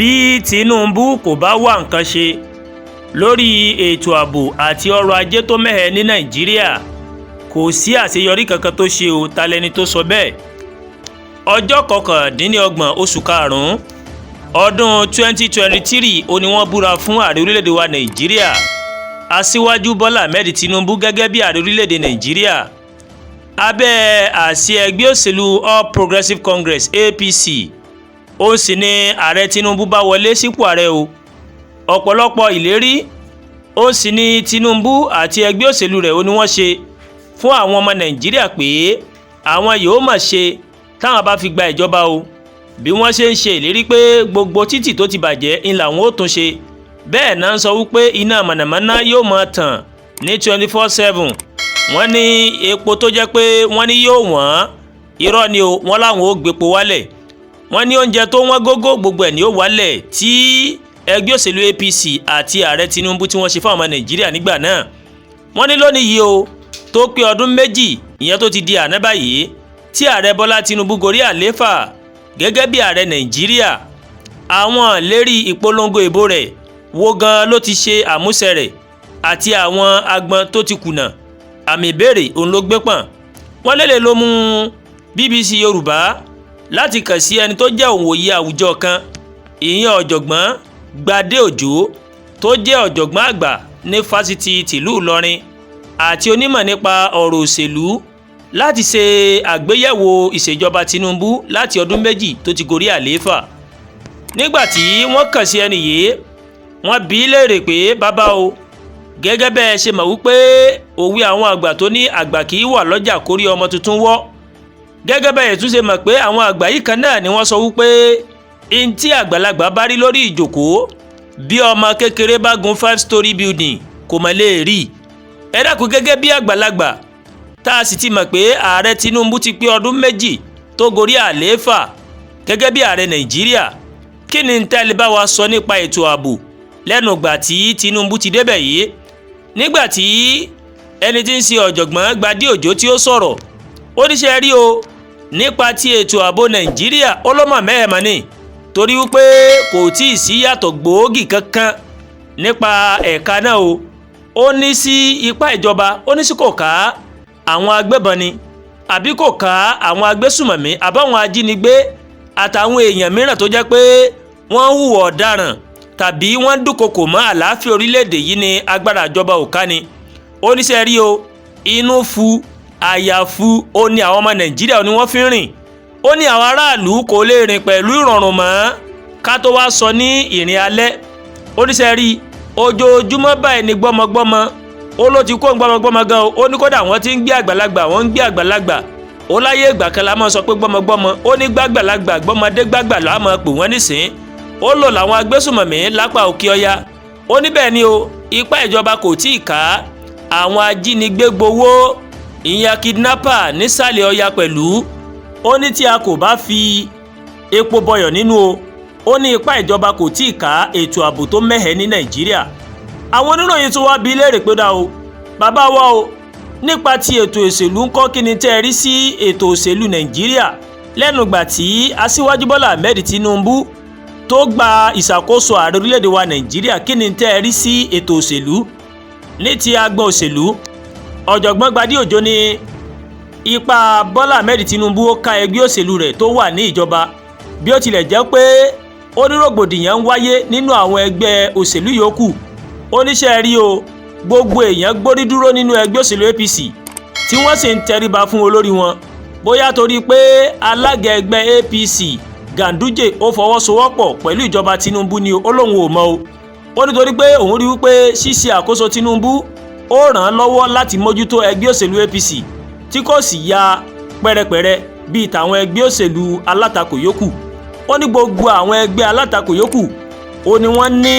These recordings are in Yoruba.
bí Tinubu kò bá wá nǹkan ṣe lórí ètò ààbò àti ọrọ̀ ajé tó mẹ́hẹ ní Nàìjíríà, kò sí àṣeyọrí kankan tó ṣe o. Ta lẹni tó sọ bẹ́ẹ̀? Ọjọ́ 29 oṣù karùn-ún ọdún 2023 ó ní wọ́n búra fún ààrẹ orílẹ̀-èdè wa Nàìjíríà Aṣíwájú Bọ́lá Ahmed Tinubu gẹ́gẹ́ bí ààrẹ orílẹ̀-èdè Nàìjíríà abẹ́ àsíá ẹgbẹ́ òṣèlú All Progressives Congress APC. Ó sì ní ààrẹ Tinubu bá wọlé sípò ààrẹ o. Ọ̀pọ̀lọpọ̀ ìlérí ó sì ní Tinubu àti ẹgbẹ́ òṣèlú rẹ̀ ó ní wọ́n ṣe fún àwọn ọmọ Nàìjíríà pé àwọn yóò máa ṣe táwọn bá fi gba ìjọba o. Bí wọ́n ṣe ń ṣe ìlérí pé gbogbo títì tó ti bàjẹ́ ń làwọn ó tún ṣe, bẹ́ẹ̀ náà ń sọ wípé iná mànàmáná yóò máa tàn ní 24/7. Wọ́n ní epo tó jẹ́ pé wọ́n ní yóò wọ́n, irọ́ ni o, wọ́n láwọn ó gbépo wálẹ̀. Wọ́n ní oúnjẹ tó wọ́n gógó gbogbo ẹ̀ ní ó wálẹ̀ tí ẹgbẹ́ òṣèlú APC àti ààrẹ Tinubu tí wọ́n ṣe fún ọmọ Nàìjíríà nígbà náà. Wọ́n ní lónìí yìí o tó pé ọdún méjì ìyẹn tó ti di àná báyìí tí ààrẹ Bọ́lá Tinubu gorí àlééfà gẹ́gẹ́ bí ààrẹ Nàìjíríà. Àwọn lérí ìpolongo ìbò rẹ̀ wo gan ló ti ṣe àmúṣẹ rẹ̀ àti àwọn agbọn tó ti kùnà. Àmì ìbéèrè òun ló gbé pọ̀n. Wọ́n lélẹ̀ ló mú BBC Yorùbá láti kàn sí ẹni tó jẹ́ òǹwòye àwùjọ kan, ìyẹn ọ̀jọ̀gbọ́n Gbadé Òjó tó jẹ́ ọ̀jọ̀gbọ́n àgbà ní fásitì tìlú Ìlọrin àti onímọ̀ nípa ọ̀rọ̀ òṣèlú láti ṣe àgbéyẹ̀wò ìṣèjọba Tinubu láti ọdún méjì tó ti gorí àlééfà. Nígbà tí wọ́n kàn sí ẹni yìí, wọ́n bi í léèrè pé bàbá o, gẹ́gẹ́ bẹ́ẹ̀ ṣe mọ̀ wípé òwe àwọn àgbà tó ní àgbà kì í wà lọ́jà kórí ọmọ tuntun wọ́, gẹ́gẹ́ bẹ́ẹ̀ tún ṣe mọ̀ pé àwọn àgbà yìí kan náà ni wọ́n sọ wípé in tí àgbàlagbà bá rí lórí ìjókòó bí ọmọ kékeré bá gun 5-story building kò mọ̀ lè rí. Ẹ dákun, gẹ́gẹ́ bí àgbàlagbà tá a sì ti mọ̀ pé ààrẹ Tinubu ti pé ọdún méjì tó gorí àlééfà gẹ́gẹ́ bí ààrẹ Nàìjíríà, kí ni tẹ́lẹ̀ bá wa sọ nípa ètò ààbò lẹ́nu ìgbà tí Tinubu ti débẹ̀ yìí? Nígbà tí ẹni tí ń ṣe ọ̀jọ̀gbọ́n Gbadé Òjó tí ó sọ̀rọ̀, ó ní ṣe rí o nípa ti ètò ààbò Nàìjíríà ó ló mọ̀ mẹ́ẹ̀mọ́ ni, torí wípé kò tí ì sí yàtọ̀ gbòógì kankan nípa ẹ̀ka náà o. Ó ní sí ipá ìjọba, ó ní sí kò ká àwọn agbébọn ni àbí kò ká àwọn agbésùmọ̀mí àbáwọn ajínigbé àtàwọn èèyàn mìíràn tó jẹ́ pé wọ́n ń hùwà ọ̀daràn tàbí wọ́n ń dúnkokò mọ́ àlàáfíà orílẹ̀-èdè yìí ni agbára ìjọba ò ká ni. Ó ní ṣe rí o, inú fu àyàfu ó ní àwọn ọmọ Nàìjíríà ni wọ́n fi ń rìn. Ó ní àwọn aráàlú kò lè rìn pẹ̀lú ìrọ̀rùn mọ́ ká tó wá sọ ní ìrìn alẹ́. Ó ní ṣe rí ojoojúmọ́ báyìí ni gbọ́mọgbọ́mọ ó ló ti kó gbọ́mọgbọ́mọ gan o. Ó ní kódà wọ́n ti ń gbé àgbàlagbà, wọ́n ń gbé àgbàlagbà. Ó láyé ìgbà kan la máa sọ pé gbọ́mọgbọ́mọ, ó ní gbàgbàlagbà gbọ́mọdé gbàgbà la máa pè wọ́n nísìn. Ó lò làwọn agbésùmọ̀mí lápá òkè ọya. Ó ní bẹ́ẹ̀ ni o, ipá ìjọba kò tí ì ká àwọn ajínigbé gbowó ìyẹn kidnapper nísàlẹ̀ ọya pẹ̀lú. Ó ní tí a kò bá fi epo bọyọ̀ nínú o, ó ní ipá ìjọba kò tí ì ká ètò ààbò tó mẹ́hẹ ní Nàìjíríà. Àwọn oníròyìn tún wá bi léèrè pé dá o, bàbá wa o, nípa ti ètò òṣèlú ńkọ́, kí ni tẹ́ ẹ rí sí ètò òṣèlú Nàìjíríà lẹ́nu ìgbà tí Aṣíwájú Bọ́lá Ahmed Tinubu tó gba ìṣàkóso ààrẹ orílẹ̀-èdè wa Nàìjíríà? Kí ni tẹ́ ẹ rí sí ètò òṣèlú? Ní ti agbọn òṣèlú, ọ̀jọ̀gbọ́n Gbadé Òjó ní ipa Bọ́lá Ahmed Tinubu ó ká ẹgbẹ́ òṣèlú rẹ̀ tó wà ní ìjọba, bí ó tilẹ̀ jẹ́ pé onírògbòdìyàn ń wáyé nínú àwọn ẹgbẹ́ òṣèlú yòókù. Ó ní ṣe rí o, gbogbo èèyàn gbórí dúró nínú ẹgbẹ́ òṣèlú APC tí wọ́n sì ń tẹríba fún olórí wọn, bóyá torí pé alága ẹgbẹ́ APC Ganduje ó fọwọ́sowọ́pọ̀ pẹ̀lú ìjọba Tinubu ni ó lóun ò mọ̀ o. Ó nítorí pé òun rí wípé ṣíṣe àkóso Tinubu ó ràn án lọ́wọ́ láti mójútó ẹgbẹ́ òṣèlú APC tí kò sì ya pẹ́rẹpẹ̀rẹ bíi tàwọn ẹgbẹ́ òṣèlú alátakò yòókù. Ó ní gbogbo àwọn ẹgbẹ́ alátakò yòókù ó ní wọ́n ní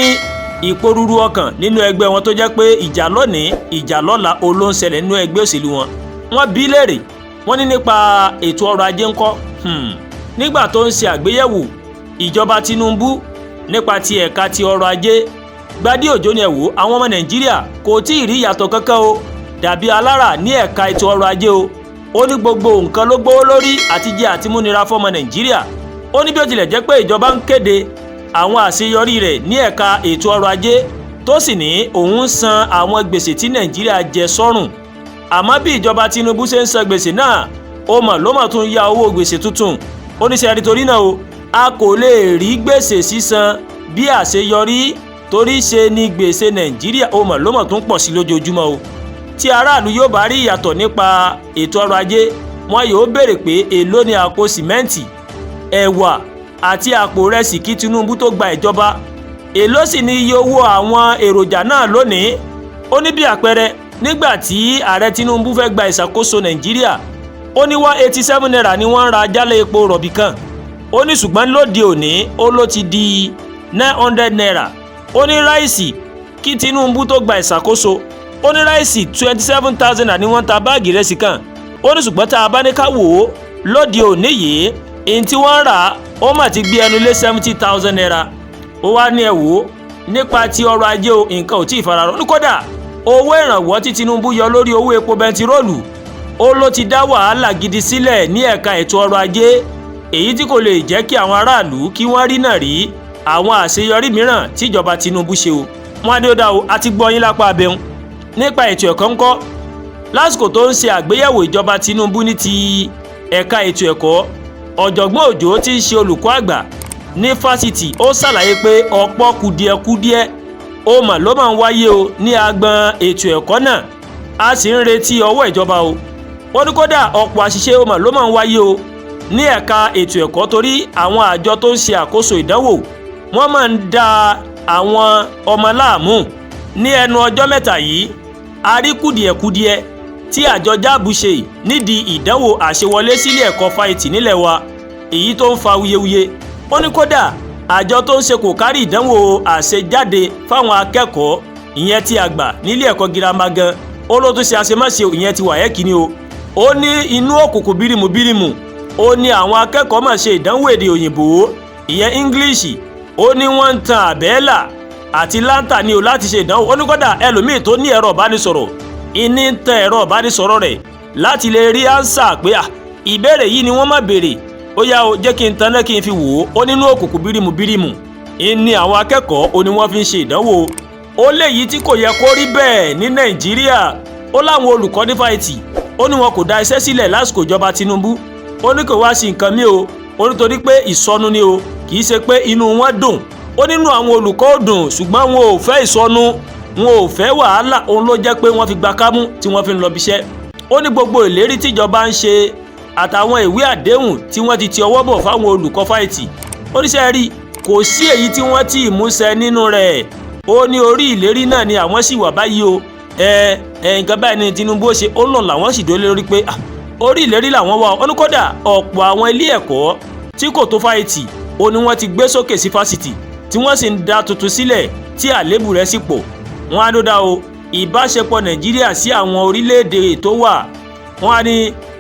ìpòrúurú ọkàn nínú ẹgbẹ́ wọn tó jẹ́ pé ìjà lónìí ìjà lọ́la ó ló ń ṣẹlẹ̀ nínú ẹgbẹ́ òṣèlú wọn. Wọ́n bi léèrè, wọ́n ní nípa ètò ọrọ̀ ajé ńkọ́. Nígbà tó ń ṣe àgbéyẹ̀wò ìjọba Tinubu nípa ti ẹ̀ka ti ọrọ̀ ajé, Gbadé Òjó ní ẹ wò, àwọn ọmọ Nàìjíríà kò tí ì rí ìyàtọ̀ kankan o dàbí alára ní ẹ̀ka ètò ọrọ̀ ajé o. Ó ní gbogbo nǹkan ló gbówó lórí àti jẹ àti múnira fọ́mọ Nàìjíríà. Ó ní bí ó tilẹ̀ jẹ́ pé ìjọba ń kéde àwọn àṣeyọrí rẹ̀ ní ẹ̀ka ètò ọrọ̀ ajé tó sì ní òun ń san àwọn gbèsè tí Nàìjíríà jẹ sọ́rùn. Àmọ́ bí ìjọba Tinubu ṣe ń san gbèsè náà ó mọ̀ ló mọ̀ tún ya owó gbèsè tuntun. Ó ní sẹ́yìn torí náà o a kò lè rí gbèsè sísan bí àṣeyọrí torí ṣe ni gbèsè Nàìjíríà ó mọ̀ ló mọ̀ tún pọ̀ sí lójoojúmọ́ o. Tí aráàlú yóò bá rí ìyàtọ̀ nípa ètò ọrọ̀ ajé wọn yóò béèrè pé èló ni àpò sìmẹ́ǹtì, ẹ̀wà àti àpò rẹsì kí Tinubu tó gba ìjọba, èló sì ni iye owó àwọn èròjà náà lónìí. Ó ní bí àpẹẹrẹ nígbà tí ààrẹ Tinubu fẹ́ gba ìṣàkóso Nàìjíríà ó ní 187 naira ni wọ́n ń ra jálẹ̀ epo rọ̀bì kan. Ó ní ṣùgbọ́n lóde òní ó ló ti di 900 naira. Ó ní ráìsì kí Tinubu tó gba ìṣàkóso ó ní ráìsì 27,000 naira ni wọ́n ta báàgì rẹsì kan. Ó ní ṣùgbọ́n tá a bá ní ká wò ó lóde òní yìí èyí tí wọ́n rà ó mà ti gbé ẹnu lé 70,000 naira. Ó wá ní ẹ wò ó nípa ti ọrọ̀ ajé o nǹkan ò tí ì fararọ. Ní kódà owó ìrànwọ́ tí Tinubu yọ lórí owó epo bẹntiróòlù ó ló ti dá wàhálà gidi sílẹ̀ ní ẹ̀ka ètò ọrọ̀ ajé èyí tí kò lè jẹ́ kí àwọn aráàlú kí wọ́n rí náà rí àwọn àṣeyọrí mìíràn tíjọba Tinubu ṣe o. Wọ́n á dé ó dá o àti gbọ́ yín lápá abẹ́hùn nípa ètò ẹ̀kọ́ ńkọ́. Lásìkò tó ń ṣe àgbéyẹ̀wò ìjọba Tinubu ní ti ẹ̀ka ètò ẹ̀kọ́, ọ̀jọ̀gbọ́n Òjó tí ń ṣe olùkọ́ àgbà ní fásitì ó ṣàlàyé pé ọ̀pọ̀ kùdìẹ̀kudiẹ ó mà ló máa ń wáyé o ní agbọn ètò ẹ̀kọ́ náà, a sì ń retí ọwọ́ ìjọba o. Ó ní kódà ọ̀pọ̀ àṣìṣe ó mà ló máa ń wáyé o ní ẹ̀ka ètò ẹ̀kọ́ torí àwọn àjọ tó ń ṣe àkóso ìdánwò wọ́n máa ń da àwọn ọmọ láàmú. Ní ẹnu ọjọ́ mẹ́ta yìí a rí kùdìẹ̀kudiẹ tí àjọ JAMB ṣe nídìí ìdánwò àṣewọlé sílé ẹ̀kọ́ fáìtì nílẹ̀ wa èyí tó ń fa wuyewuye. Ó ní kódà àjọ tó ń ṣe kò kárí ìdánwò àṣejáde fáwọn akẹ́kọ̀ọ́ ìyẹn tí àgbà nílé ẹ̀kọ́ girama gan ó ló tún ṣe àṣemáṣe ìyẹn ti WAEC ni o. Ó ní inú òkùnkùn bírímù ó ní àwọn akẹ́kọ̀ọ́ máa ṣe ìdánwò èdè òyìnbó ìyẹn English. Ó ní wọ́n ń tan àbẹ́là àti láńtà ni o láti ṣe ìdánwò. Ó ní kódà ẹlòmíì tó ní ẹ̀rọ ìbánisọ̀rọ̀ ìní ń tan ẹ̀rọ ìbánisọ̀rọ̀ rẹ̀ láti lè rí ánsà pé ìbéèrè yìí ni wọ́n máa béèrè ó yá o jẹ́ kí n tan náà kí n fi wò ó. Ó nínú òkùnkùn bírímù ìní àwọn akẹ́kọ̀ọ́ ó ní wọ́n fi ń ṣe ìdánwò. Ó léyìí tí kò yẹ kó rí bẹ́ẹ̀ ní Nàìjíríà. Ó láwọn olùkọ́ ní fáìtì ó ní wọn kò dá iṣẹ́ sílẹ̀ lásìkò ìjọba Tinubu. Ó ní kò wá sí nǹkan mi o ó nítorí pé ìsọnù ni o kì í ṣe pé inú wọn dùn. Ó nínú àwọn olùkọ́ ò dùn ṣùgbọ́n wọn ò fẹ́ ìsọnù wọn ò fẹ́ wàhálà òun ló jẹ́ pé wọ́n fi gba kámú tí wọ́n fi ń lọ bíṣẹ́. Ó ní gbogbo ìlérí tíjọba ń ṣe àtàwọn ìwé àdéhùn tí wọ́n ti ọwọ́ bọ̀ fáwọn olùkọ́ fáìtì ó ní sẹ́ rí kò sí èyí tí wọ́n ti ìmúṣẹ nínú rẹ̀. Ó ní orí ìlérí náà ni àwọn sì wà báyìí o. Nǹkan báyìí ni Tinubu ó ṣe ó lọ làwọn sì dó lórí pé orí ìlérí làwọn wà. Ó ní kódà ọ̀pọ̀ àwọn ilé ẹ̀kọ́ tí kò tó fáìtì ó ní wọ́n ti gbé sókè sí fásitì tí wọ́n sì ń dá tuntun sílẹ̀ tí àlébù rẹ̀ sì pọ̀. Wọ́n á dódà o ìbáṣepọ̀ Nàìjíríà sí àwọn orílẹ̀-èdè tó wà. Wọ́n á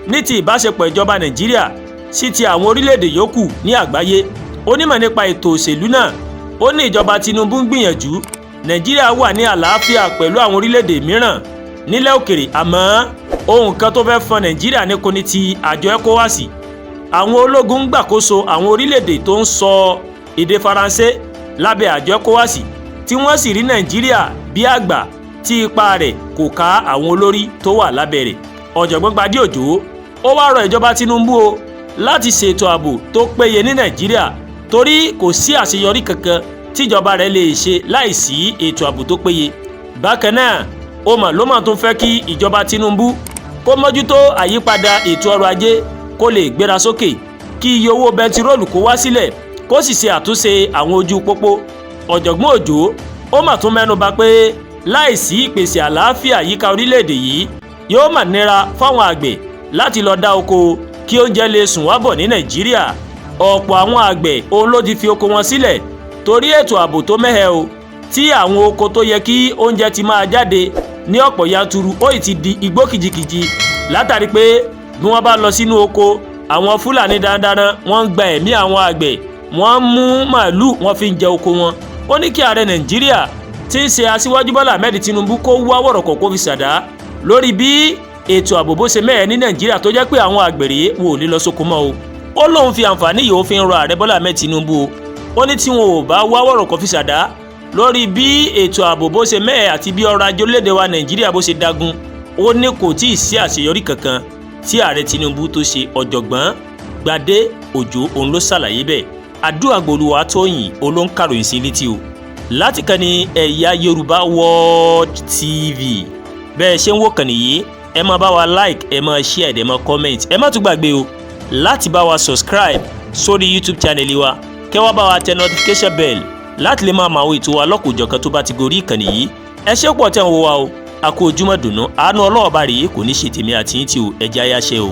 ní ti ìbáṣepọ̀ ìjọba Nàìjíríà sí ti àwọn orílẹ̀-èdè yòókù ní àgbáyé. Onímọ̀ nípa ètò òṣèlú náà ó ní ìjọba Tinubu ń gbìyànjú. Nàìjíríà wà ní àlàáfíà pẹ̀lú àwọn orílẹ̀-èdè mìíràn nílẹ̀ òkèrè àmọ́ ohun kan tó fẹ́ fọn Nàìjíríà ní kò ní ti àjọ ECOWAS. Àwọn ológun ń gbàkóso àwọn orílẹ̀-èdè tó ń sọ èdè Faransé lábẹ́ àjọ ECOWAS tí wọ́n sì rí Nàìjíríà bí àgbà tí ipa rẹ̀ kò ká àwọn olórí tó wà lábẹ́ rẹ̀. Ọ̀jọ̀gbọ́n Gbadé Òjó ó wá rọ ìjọba Tinubu o láti ṣètò ààbò tó péye ní Nàìjíríà torí kò sí àṣeyọrí kankan tíjọba rẹ̀ lè ṣe láìsí ètò ààbò tó péye. Bákan náà ó mà ló mà tún fẹ́ kí ìjọba Tinubu kó mójútó àyípadà ètò ọrọ̀ ajé kó lè gbéra sókè kí iye owó bẹntiróòlù kó wá sílẹ̀ kó sì ṣe àtúnṣe àwọn ojú pópó. Ọ̀jọ̀gbọ́n Òjó ó mà tún mẹ́nu bà pé láìsí ìpèsè àlàáfíà yíká orílẹ̀-èdè yìí yóò mà nira fáwọn àgbẹ̀ láti lọ dá oko kí oúnjẹ lè sùn wá bọ̀ ní Nàìjíríà. Ọ̀pọ̀ àwọn àgbẹ̀ òun ló ti fi oko wọn sílẹ̀ torí ètò ààbò tó mẹ́hẹ o tí àwọn oko tó yẹ kí oúnjẹ ti máa jáde ní ọ̀pọ̀ yanturu ó ti di igbó kìjikìji látàrí pé bí wọ́n bá lọ sínú oko àwọn Fúlàní darandaran wọ́n ń gba ẹ̀mí àwọn àgbẹ̀ wọ́n mú màálù wọ́n fi ń jẹ oko wọn. Ó ní kí ààrẹ Nàìjíríà tí ń ṣe aṣíwájú Bọ́lá Ahmed Tinubu kó wá wọ̀rọ̀kọ̀ kó fi ṣàdá lórí bí ètò ààbò bó ṣe mẹ́ẹ̀ ní Nàìjíríà tó jẹ́ pé àwọn àgbèrè wò ní lọ sóko mọ́ o. Ó lóun fi àǹfààní yìí ó fi ń rọ ààrẹ Bọ́lá Ahmed Tinubu o ó ní tí wọn ò bá wá wọ̀rọ̀ kọ́ fi ṣàdá lórí bí ètò ààbò bó ṣe mẹ́ẹ̀ àti bí ọrọ̀ ajé orílẹ̀-èdè wa Nàìjíríà bó ṣe dagun, ó ní kò tí ì sí àṣeyọrí kankan tí ààrẹ Tinubu tó ṣe. Ọ̀jọ̀gbọ́n Gbadé Òjó òun ló ṣàlàyé bẹ́ẹ̀. Adúàgbòlúwatóyìn olóńkàròyìn sí létí o láti kàn ní Ẹ̀yà Yorùbá World TV. bẹ́ẹ̀ ṣe ń wò kàn nìyí, ẹ máa bá wa like, ẹ máa share, ẹ máa comment, ẹ má tún gbàgbé o láti bá wa subscribe sórí YouTube channel wa, kẹ́ wá bá wa tẹ notification bell láti lè máa mọ àwọn ètò wa lọ́kùnjọ̀kan tó bá ti gorí ìkànnì yìí. ẹ ṣé pọ̀ tẹ́ ń wò wá o, a kú ojúmọ́ dùnú, àánú Ọlọ́run bá rèé kò ní ṣe tèmi àti yín tí o, ẹ jẹ́ àyáṣẹ́ o.